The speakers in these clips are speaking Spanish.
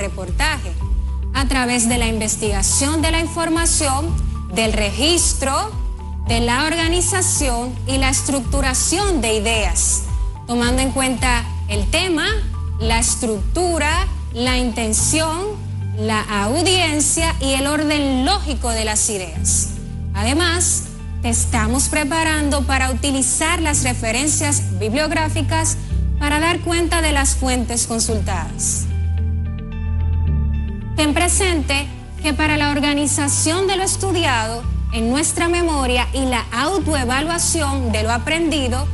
reportaje a través de la investigación de la información, del registro, de la organización y la estructuración de ideas, tomando en cuenta el tema, la estructura, la intención, la audiencia y el orden lógico de las ideas. Además, te estamos preparando para utilizar las referencias bibliográficas para dar cuenta de las fuentes consultadas. Ten presente que para la organización de lo estudiado en nuestra memoria y la autoevaluación de lo aprendido,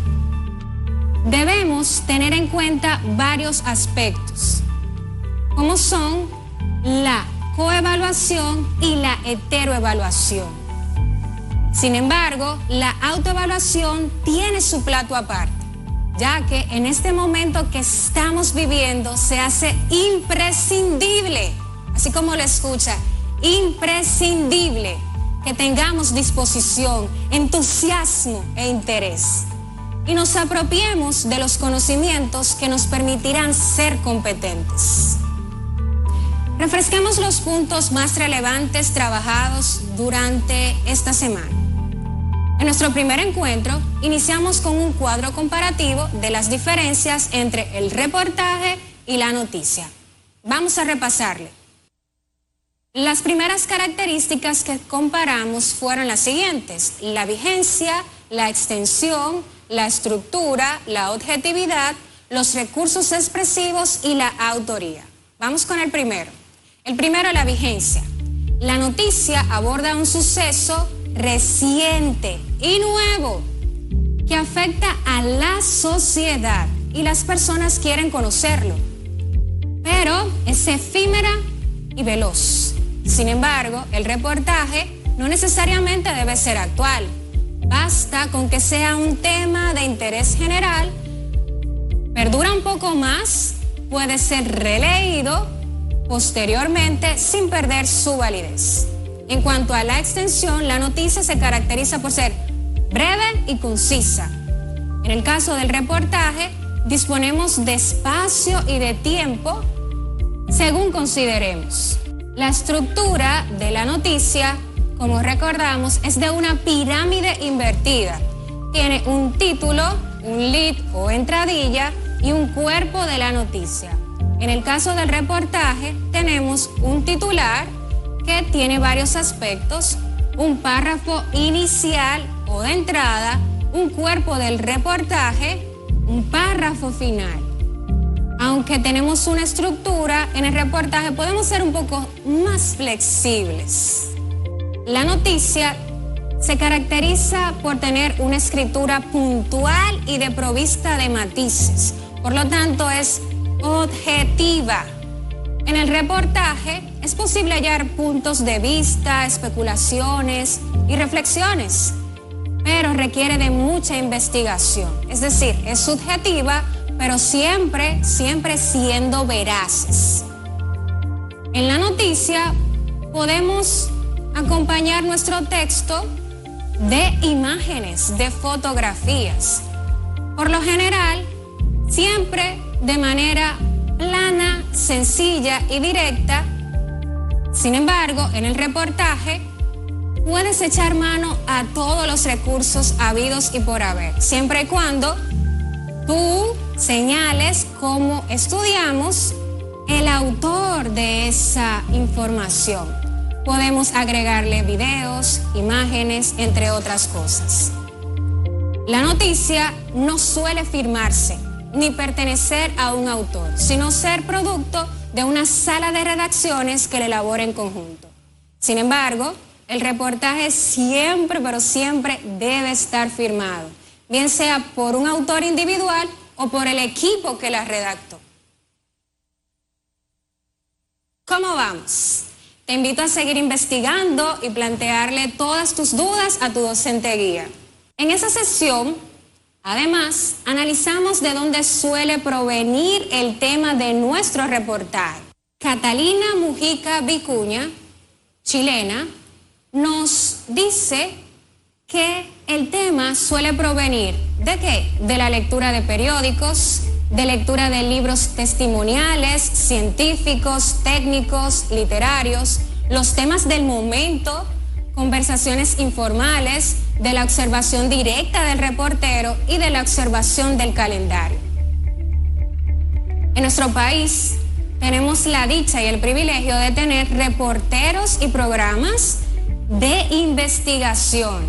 debemos tener en cuenta varios aspectos, como son la coevaluación y la heteroevaluación. Sin embargo, la autoevaluación tiene su plato aparte, ya que en este momento que estamos viviendo se hace imprescindible, así como lo escucha, imprescindible que tengamos disposición, entusiasmo e interés y nos apropiemos de los conocimientos que nos permitirán ser competentes. Refresquemos los puntos más relevantes trabajados durante esta semana. En nuestro primer encuentro, iniciamos con un cuadro comparativo de las diferencias entre el reportaje y la noticia. Vamos a repasarle. Las primeras características que comparamos fueron las siguientes: la vigencia, la extensión, la estructura, la objetividad, los recursos expresivos y la autoría. Vamos con el primero. El primero, la vigencia. La noticia aborda un suceso reciente y nuevo que afecta a la sociedad y las personas quieren conocerlo, pero es efímera y veloz. Sin embargo, el reportaje no necesariamente debe ser actual. Basta con que sea un tema de interés general, perdura un poco más, puede ser releído posteriormente sin perder su validez. En cuanto a la extensión, la noticia se caracteriza por ser breve y concisa. En el caso del reportaje, disponemos de espacio y de tiempo según consideremos. La estructura de la noticia, como recordamos, es de una pirámide invertida. Tiene un título, un lead o entradilla y un cuerpo de la noticia. En el caso del reportaje, tenemos un titular que tiene varios aspectos, un párrafo inicial o de entrada, un cuerpo del reportaje, un párrafo final. Aunque tenemos una estructura, en el reportaje podemos ser un poco más flexibles. La noticia se caracteriza por tener una escritura puntual y desprovista de matices. Por lo tanto, es objetiva. En el reportaje es posible hallar puntos de vista, especulaciones y reflexiones, pero requiere de mucha investigación. Es decir, es subjetiva, pero siempre siendo veraces. En la noticia podemos acompañar nuestro texto de imágenes, de fotografías. Por lo general, siempre de manera plana, sencilla y directa. Sin embargo, en el reportaje puedes echar mano a todos los recursos habidos y por haber, siempre y cuando tú señales cómo estudiamos el autor de esa información. Podemos agregarle videos, imágenes, entre otras cosas. La noticia no suele firmarse ni pertenecer a un autor, sino ser producto de una sala de redacciones que la elabora en conjunto. Sin embargo, el reportaje siempre, pero siempre debe estar firmado, bien sea por un autor individual o por el equipo que la redactó. ¿Cómo vamos? Te invito a seguir investigando y plantearle todas tus dudas a tu docente guía. En esa sesión, además, analizamos de dónde suele provenir el tema de nuestro reportaje. Catalina Mujica Vicuña, chilena, nos dice que el tema suele provenir ¿de qué? De la lectura de periódicos, de lectura de libros testimoniales, científicos, técnicos, literarios, los temas del momento, conversaciones informales, de la observación directa del reportero y de la observación del calendario. En nuestro país tenemos la dicha y el privilegio de tener reporteros y programas de investigación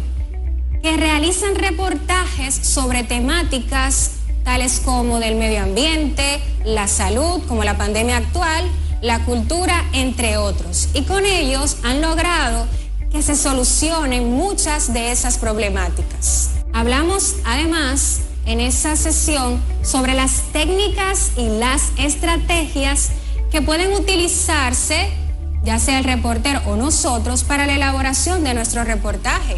que realizan reportajes sobre temáticas tales como del medio ambiente, la salud, como la pandemia actual, la cultura, entre otros. Y con ellos han logrado que se solucionen muchas de esas problemáticas. Hablamos además en esa sesión sobre las técnicas y las estrategias que pueden utilizarse, ya sea el reportero o nosotros, para la elaboración de nuestro reportaje.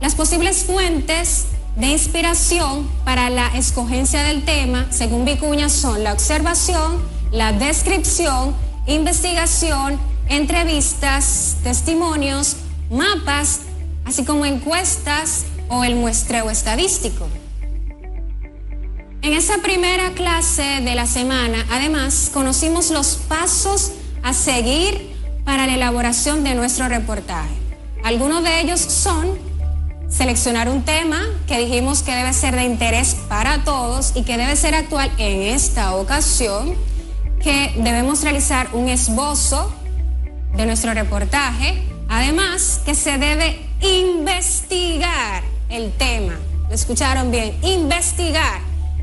Las posibles fuentes de inspiración para la escogencia del tema, según Vicuña, son la observación, la descripción, investigación, entrevistas, testimonios, mapas, así como encuestas o el muestreo estadístico. En esa primera clase de la semana, además, conocimos los pasos a seguir para la elaboración de nuestro reportaje. Algunos de ellos son seleccionar un tema que dijimos que debe ser de interés para todos y que debe ser actual en esta ocasión, que debemos realizar un esbozo de nuestro reportaje, además que se debe investigar el tema. ¿Lo escucharon bien? Investigar,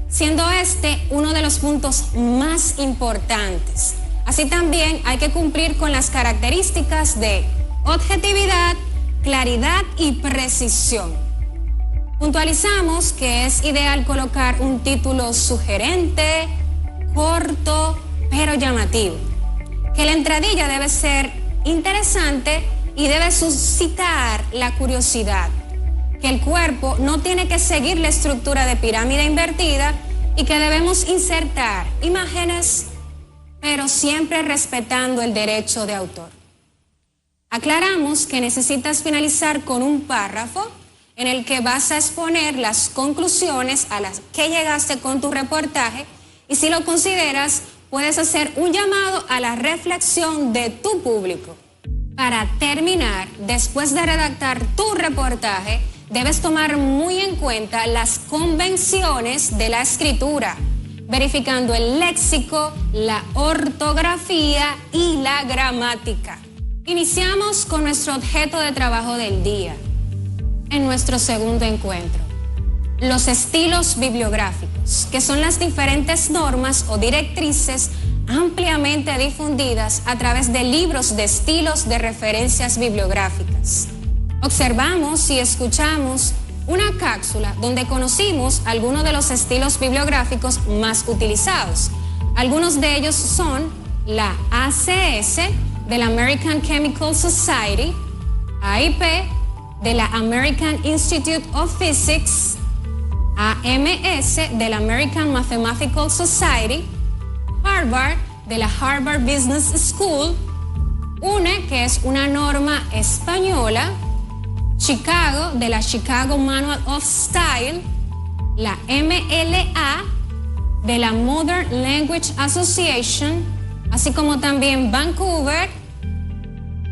siendo este uno de los puntos más importantes. Así también hay que cumplir con las características de objetividad, claridad y precisión. Puntualizamos que es ideal colocar un título sugerente, corto, pero llamativo. Que la entradilla debe ser interesante y debe suscitar la curiosidad. Que el cuerpo no tiene que seguir la estructura de pirámide invertida y que debemos insertar imágenes, pero siempre respetando el derecho de autor. Aclaramos que necesitas finalizar con un párrafo en el que vas a exponer las conclusiones a las que llegaste con tu reportaje y, si lo consideras, puedes hacer un llamado a la reflexión de tu público. Para terminar, después de redactar tu reportaje, debes tomar muy en cuenta las convenciones de la escritura, verificando el léxico, la ortografía y la gramática. Iniciamos con nuestro objeto de trabajo del día, en nuestro segundo encuentro. Los estilos bibliográficos, que son las diferentes normas o directrices ampliamente difundidas a través de libros de estilos de referencias bibliográficas. Observamos y escuchamos una cápsula donde conocimos algunos de los estilos bibliográficos más utilizados. Algunos de ellos son la ACS, de la American Chemical Society, AIP, de la American Institute of Physics, AMS, de la American Mathematical Society, Harvard, de la Harvard Business School, UNE, que es una norma española, Chicago, de la Chicago Manual of Style, la MLA, de la Modern Language Association, así como también Vancouver,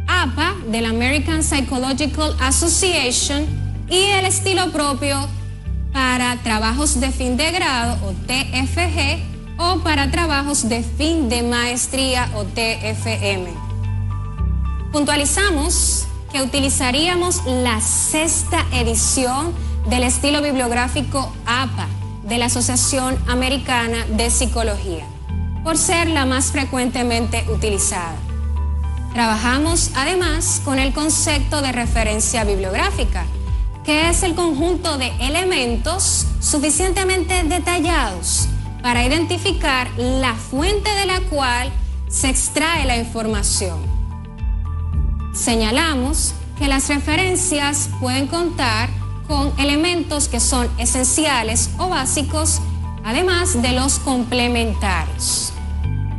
APA, de la American Psychological Association, y el estilo propio para trabajos de fin de grado o TFG o para trabajos de fin de maestría o TFM. Puntualizamos que utilizaríamos la 6ª edición del estilo bibliográfico APA de la Asociación Americana de Psicología, por ser la más frecuentemente utilizada. Trabajamos además con el concepto de referencia bibliográfica, que es el conjunto de elementos suficientemente detallados para identificar la fuente de la cual se extrae la información. Señalamos que las referencias pueden contar con elementos que son esenciales o básicos, además de los complementarios.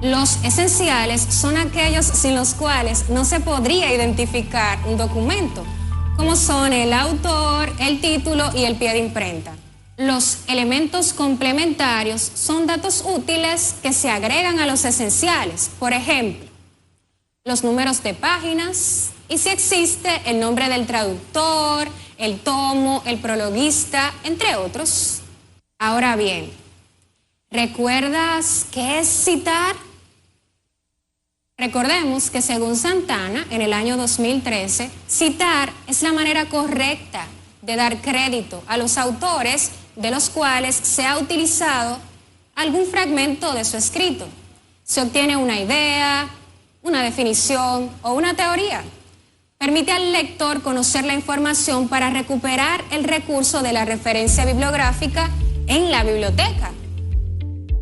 Los esenciales son aquellos sin los cuales no se podría identificar un documento, como son el autor, el título y el pie de imprenta. Los elementos complementarios son datos útiles que se agregan a los esenciales. Por ejemplo, los números de páginas y si existe el nombre del traductor, el tomo, el prologuista, entre otros. Ahora bien, ¿recuerdas qué es citar? Recordemos que según Santana, en el año 2013, citar es la manera correcta de dar crédito a los autores de los cuales se ha utilizado algún fragmento de su escrito. Se obtiene una idea, una definición o una teoría. Permite al lector conocer la información para recuperar el recurso de la referencia bibliográfica en la biblioteca.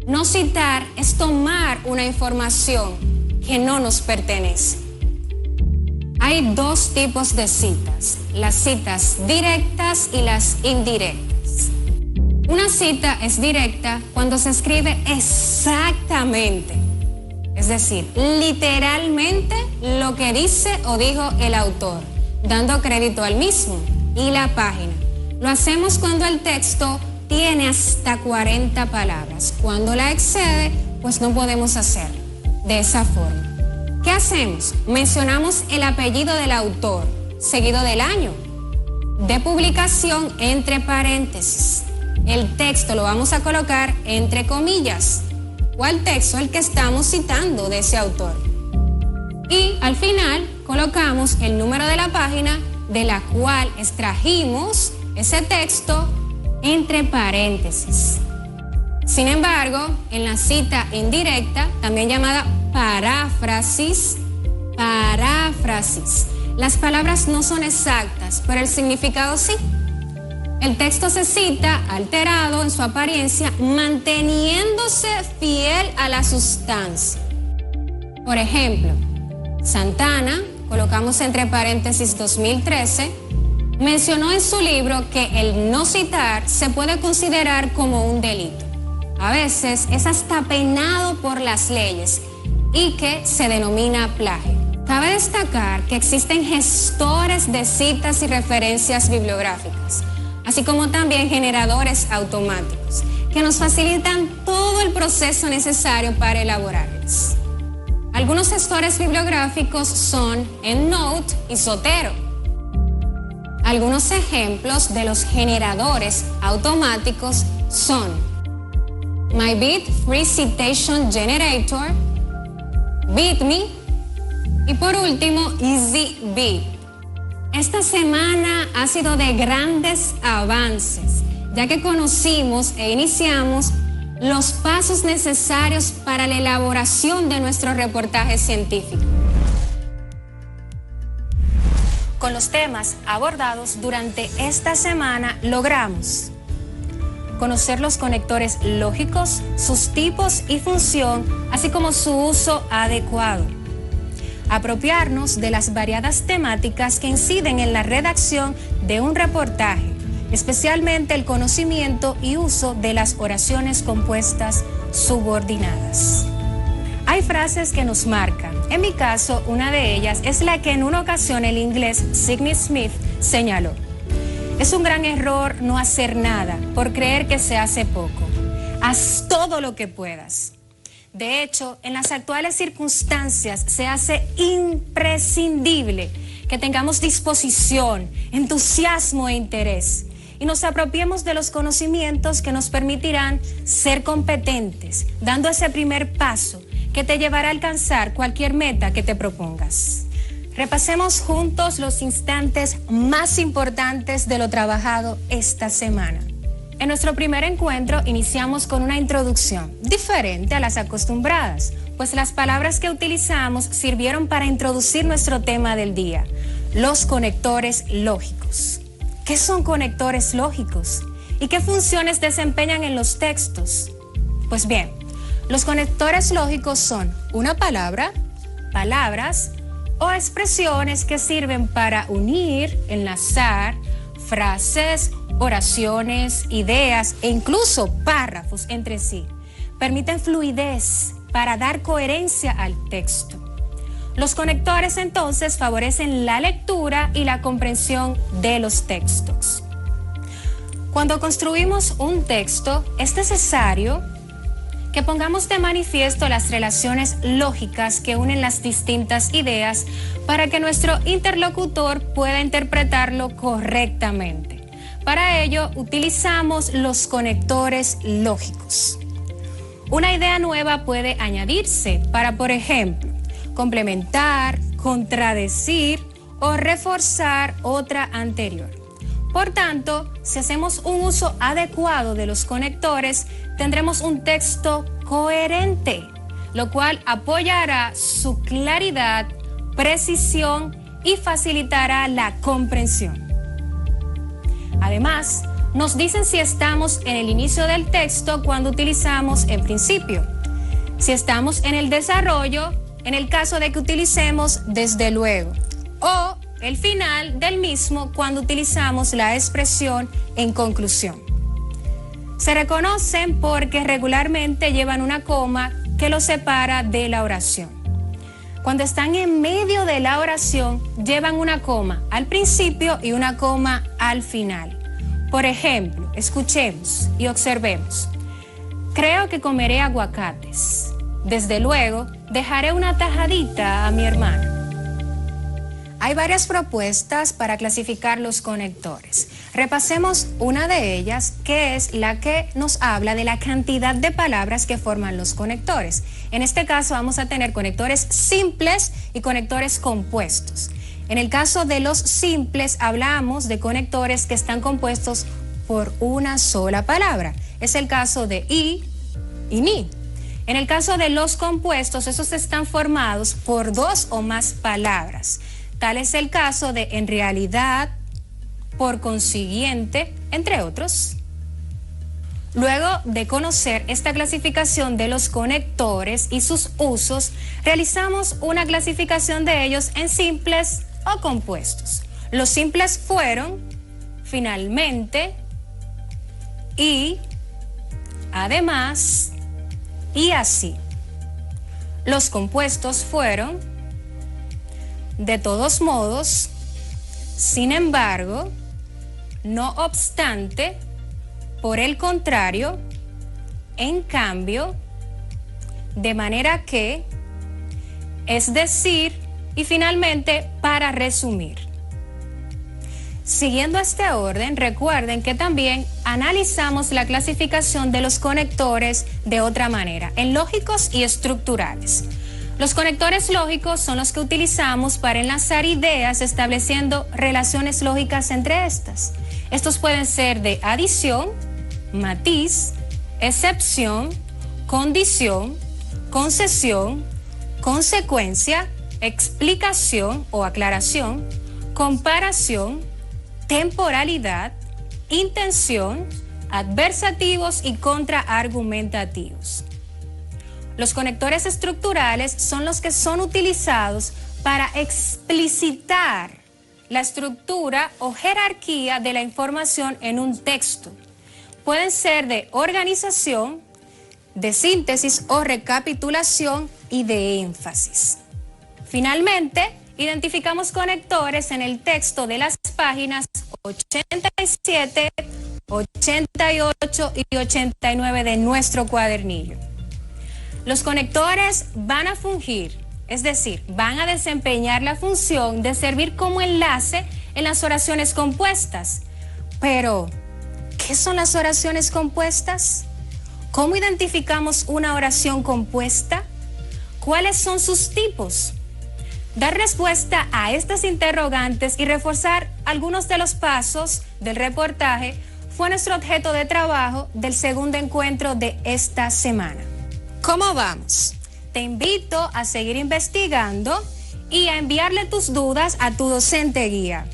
No citar es tomar una información que no nos pertenece. Hay dos tipos de citas, las citas directas y las indirectas. Una cita es directa cuando se escribe exactamente, es decir, literalmente lo que dice o dijo el autor, dando crédito al mismo y la página. Lo hacemos cuando el texto tiene hasta 40 palabras. Cuando la excede, pues no podemos hacerlo de esa forma. ¿Qué hacemos? Mencionamos el apellido del autor, seguido del año de publicación entre paréntesis. El texto lo vamos a colocar entre comillas. ¿Cuál texto? El que estamos citando de ese autor. Y al final colocamos el número de la página de la cual extrajimos ese texto entre paréntesis. Sin embargo, en la cita indirecta, también llamada paráfrasis, las palabras no son exactas, pero el significado sí. El texto se cita alterado en su apariencia, manteniéndose fiel a la sustancia. Por ejemplo, Santana, colocamos entre paréntesis 2013, mencionó en su libro que el no citar se puede considerar como un delito. A veces es hasta penado por las leyes y que se denomina plagio. Cabe destacar que existen gestores de citas y referencias bibliográficas, así como también generadores automáticos, que nos facilitan todo el proceso necesario para elaborarlas. Algunos gestores bibliográficos son EndNote y Zotero. Algunos ejemplos de los generadores automáticos son MyBit Free Citation Generator, BitMe y por último EasyBit. Esta semana ha sido de grandes avances, ya que conocimos e iniciamos los pasos necesarios para la elaboración de nuestro reportaje científico. Con los temas abordados durante esta semana logramos conocer los conectores lógicos, sus tipos y función, así como su uso adecuado. Apropiarnos de las variadas temáticas que inciden en la redacción de un reportaje, especialmente el conocimiento y uso de las oraciones compuestas subordinadas. Hay frases que nos marcan. En mi caso, una de ellas es la que en una ocasión el inglés Sydney Smith señaló. Es un gran error no hacer nada por creer que se hace poco. Haz todo lo que puedas. De hecho, en las actuales circunstancias se hace imprescindible que tengamos disposición, entusiasmo e interés y nos apropiemos de los conocimientos que nos permitirán ser competentes, dando ese primer paso que te llevará a alcanzar cualquier meta que te propongas. Repasemos juntos los instantes más importantes de lo trabajado esta semana. En nuestro primer encuentro iniciamos con una introducción diferente a las acostumbradas, pues las palabras que utilizamos sirvieron para introducir nuestro tema del día, los conectores lógicos. ¿Qué son conectores lógicos? ¿Y qué funciones desempeñan en los textos? Pues bien, los conectores lógicos son una palabra, palabras o expresiones que sirven para unir, enlazar frases, oraciones, ideas e incluso párrafos entre sí. Permiten fluidez para dar coherencia al texto. Los conectores entonces favorecen la lectura y la comprensión de los textos. Cuando construimos un texto, es necesario que pongamos de manifiesto las relaciones lógicas que unen las distintas ideas para que nuestro interlocutor pueda interpretarlo correctamente. Para ello, utilizamos los conectores lógicos. Una idea nueva puede añadirse para, por ejemplo, complementar, contradecir o reforzar otra anterior. Por tanto, si hacemos un uso adecuado de los conectores, tendremos un texto coherente, lo cual apoyará su claridad, precisión y facilitará la comprensión. Además, nos dicen si estamos en el inicio del texto cuando utilizamos el principio, si estamos en el desarrollo, en el caso de que utilicemos desde luego, o el final del mismo cuando utilizamos la expresión en conclusión. Se reconocen porque regularmente llevan una coma que los separa de la oración. Cuando están en medio de la oración, llevan una coma al principio y una coma al final. Por ejemplo, escuchemos y observemos. Creo que comeré aguacates. Desde luego, dejaré una tajadita a mi hermano. Hay varias propuestas para clasificar los conectores. Repasemos una de ellas, que es la que nos habla de la cantidad de palabras que forman los conectores. En este caso vamos a tener conectores simples y conectores compuestos. En el caso de los simples hablamos de conectores que están compuestos por una sola palabra. Es el caso de y ni. En el caso de los compuestos, esos están formados por dos o más palabras. Tal es el caso de en realidad, por consiguiente, entre otros. Luego de conocer esta clasificación de los conectores y sus usos, realizamos una clasificación de ellos en simples o compuestos. Los simples fueron, finalmente, y, además, y así. Los compuestos fueron, de todos modos, sin embargo, no obstante, por el contrario, en cambio, de manera que, es decir, y finalmente, para resumir. Siguiendo este orden, recuerden que también analizamos la clasificación de los conectores de otra manera, en lógicos y estructurales. Los conectores lógicos son los que utilizamos para enlazar ideas estableciendo relaciones lógicas entre estas. Estos pueden ser de adición, matiz, excepción, condición, concesión, consecuencia, explicación o aclaración, comparación, temporalidad, intención, adversativos y contraargumentativos. Los conectores estructurales son los que son utilizados para explicitar la estructura o jerarquía de la información en un texto. Pueden ser de organización, de síntesis o recapitulación y de énfasis. Finalmente, identificamos conectores en el texto de las páginas 87, 88 y 89 de nuestro cuadernillo. Los conectores van a fungir, es decir, van a desempeñar la función de servir como enlace en las oraciones compuestas. Pero, ¿qué son las oraciones compuestas? ¿Cómo identificamos una oración compuesta? ¿Cuáles son sus tipos? Dar respuesta a estas interrogantes y reforzar algunos de los pasos del reportaje fue nuestro objeto de trabajo del segundo encuentro de esta semana. ¿Cómo vamos? Te invito a seguir investigando y a enviarle tus dudas a tu docente guía.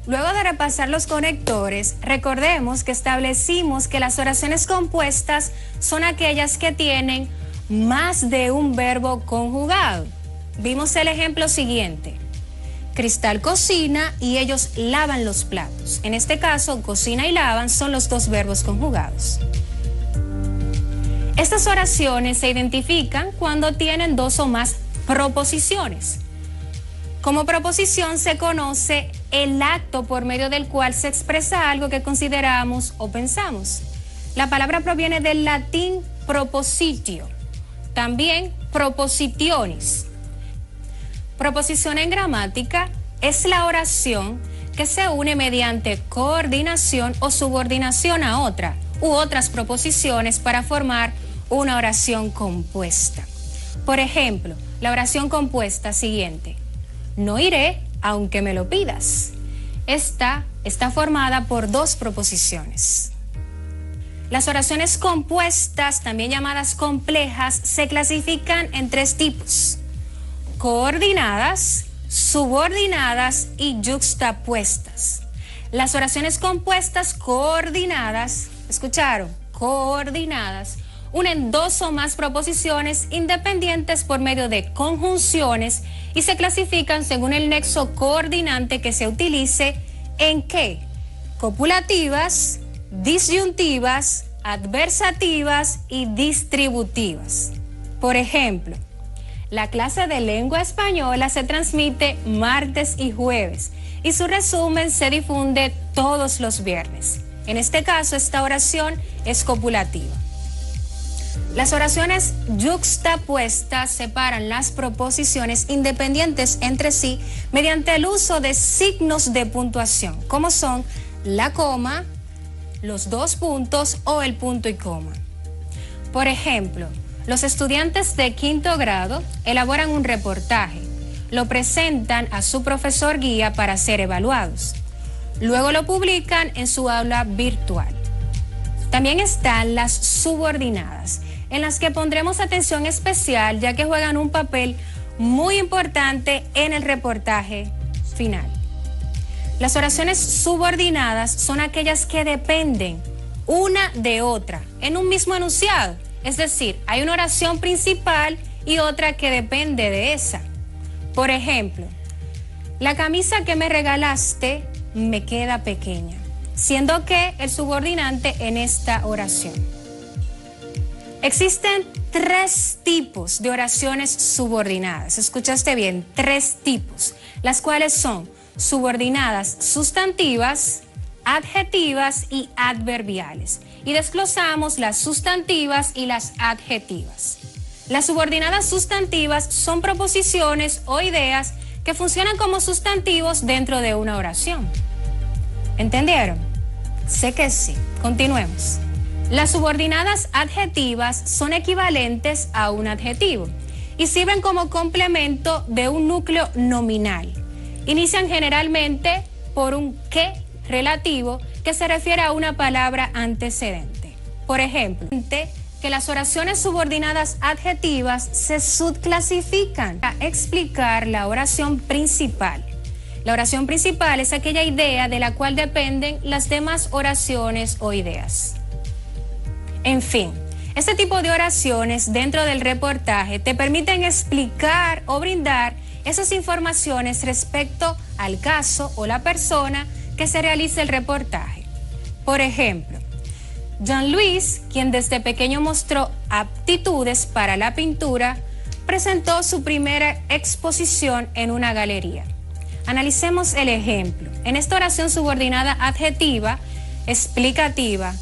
Luego de repasar los conectores, recordemos que establecimos que las oraciones compuestas son aquellas que tienen más de un verbo conjugado. Vimos el ejemplo siguiente. Cristal cocina y ellos lavan los platos. En este caso, cocina y lavan son los dos verbos conjugados. Estas oraciones se identifican cuando tienen dos o más proposiciones. Como proposición se conoce el acto por medio del cual se expresa algo que consideramos o pensamos. La palabra proviene del latín propositio, también propositionis. Proposición en gramática es la oración que se une mediante coordinación o subordinación a otra u otras proposiciones para formar una oración compuesta. Por ejemplo, la oración compuesta siguiente: no iré aunque me lo pidas. Esta está formada por dos proposiciones. Las oraciones compuestas, también llamadas complejas, se clasifican en tres tipos: coordinadas, subordinadas y yuxtapuestas. Las oraciones compuestas coordinadas, ¿escucharon? Coordinadas, unen dos o más proposiciones independientes por medio de conjunciones y se clasifican según el nexo coordinante que se utilice. ¿En qué? Copulativas, disyuntivas, adversativas y distributivas. Por ejemplo, la clase de lengua española se transmite martes y jueves y su resumen se difunde todos los viernes. En este caso, esta oración es copulativa. Las oraciones yuxtapuestas separan las proposiciones independientes entre sí mediante el uso de signos de puntuación, como son la coma, los dos puntos o el punto y coma. Por ejemplo, los estudiantes de quinto grado elaboran un reportaje, lo presentan a su profesor guía para ser evaluados. Luego lo publican en su aula virtual. También están las subordinadas, en las que pondremos atención especial ya que juegan un papel muy importante en el reportaje final. Las oraciones subordinadas son aquellas que dependen una de otra en un mismo enunciado. Es decir, hay una oración principal y otra que depende de esa. Por ejemplo, la camisa que me regalaste me queda pequeña, siendo que el subordinante en esta oración. Existen tres tipos de oraciones subordinadas. Escuchaste bien, tres tipos, las cuales son subordinadas sustantivas, adjetivas y adverbiales. Y desglosamos las sustantivas y las adjetivas. Las subordinadas sustantivas son proposiciones o ideas que funcionan como sustantivos dentro de una oración. ¿Entendieron? Sé que sí. Continuemos. Las subordinadas adjetivas son equivalentes a un adjetivo y sirven como complemento de un núcleo nominal. Inician generalmente por un que relativo que se refiere a una palabra antecedente. Por ejemplo, que las oraciones subordinadas adjetivas se subclasifican para explicar la oración principal. La oración principal es aquella idea de la cual dependen las demás oraciones o ideas. En fin, este tipo de oraciones dentro del reportaje te permiten explicar o brindar esas informaciones respecto al caso o la persona que se realice el reportaje. Por ejemplo, Jean-Louis, quien desde pequeño mostró aptitudes para la pintura, presentó su primera exposición en una galería. Analicemos el ejemplo. En esta oración subordinada adjetiva, explicativa,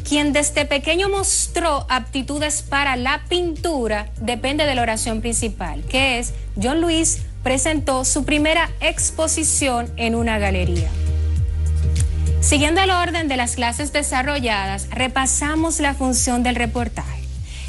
quien desde pequeño mostró aptitudes para la pintura, depende de la oración principal, que es Jean-Louis presentó su primera exposición en una galería. Siguiendo el orden de las clases desarrolladas, repasamos la función del reportaje,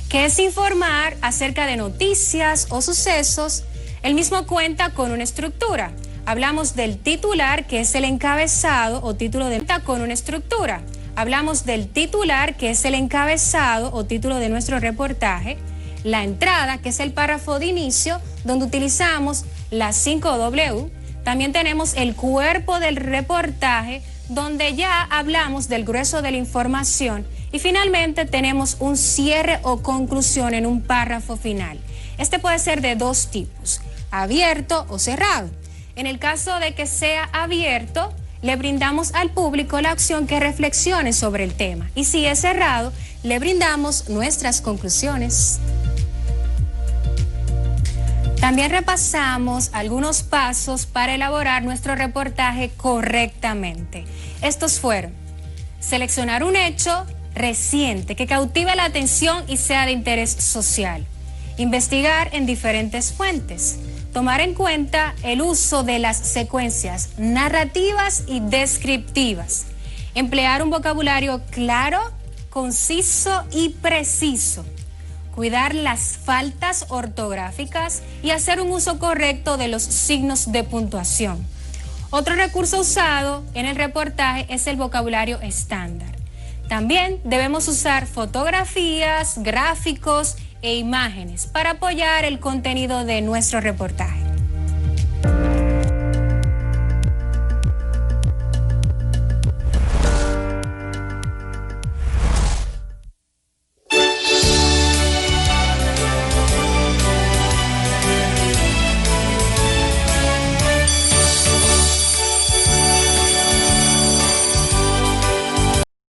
que es informar acerca de noticias o sucesos. El mismo cuenta con una estructura. Hablamos del titular, que es el encabezado o título de con una estructura. Hablamos del titular, que es el encabezado o título de nuestro reportaje, la entrada, que es el párrafo de inicio, donde utilizamos las 5 W. También tenemos el cuerpo del reportaje, donde ya hablamos del grueso de la información. Y finalmente tenemos un cierre o conclusión en un párrafo final. Este puede ser de dos tipos, abierto o cerrado. En el caso de que sea abierto, le brindamos al público la opción que reflexione sobre el tema. Y si es cerrado, le brindamos nuestras conclusiones. También repasamos algunos pasos para elaborar nuestro reportaje correctamente. Estos fueron: seleccionar un hecho reciente que cautive la atención y sea de interés social, investigar en diferentes fuentes, tomar en cuenta el uso de las secuencias narrativas y descriptivas, emplear un vocabulario claro, conciso y preciso, cuidar las faltas ortográficas y hacer un uso correcto de los signos de puntuación. Otro recurso usado en el reportaje es el vocabulario estándar. También debemos usar fotografías, gráficos e imágenes para apoyar el contenido de nuestro reportaje.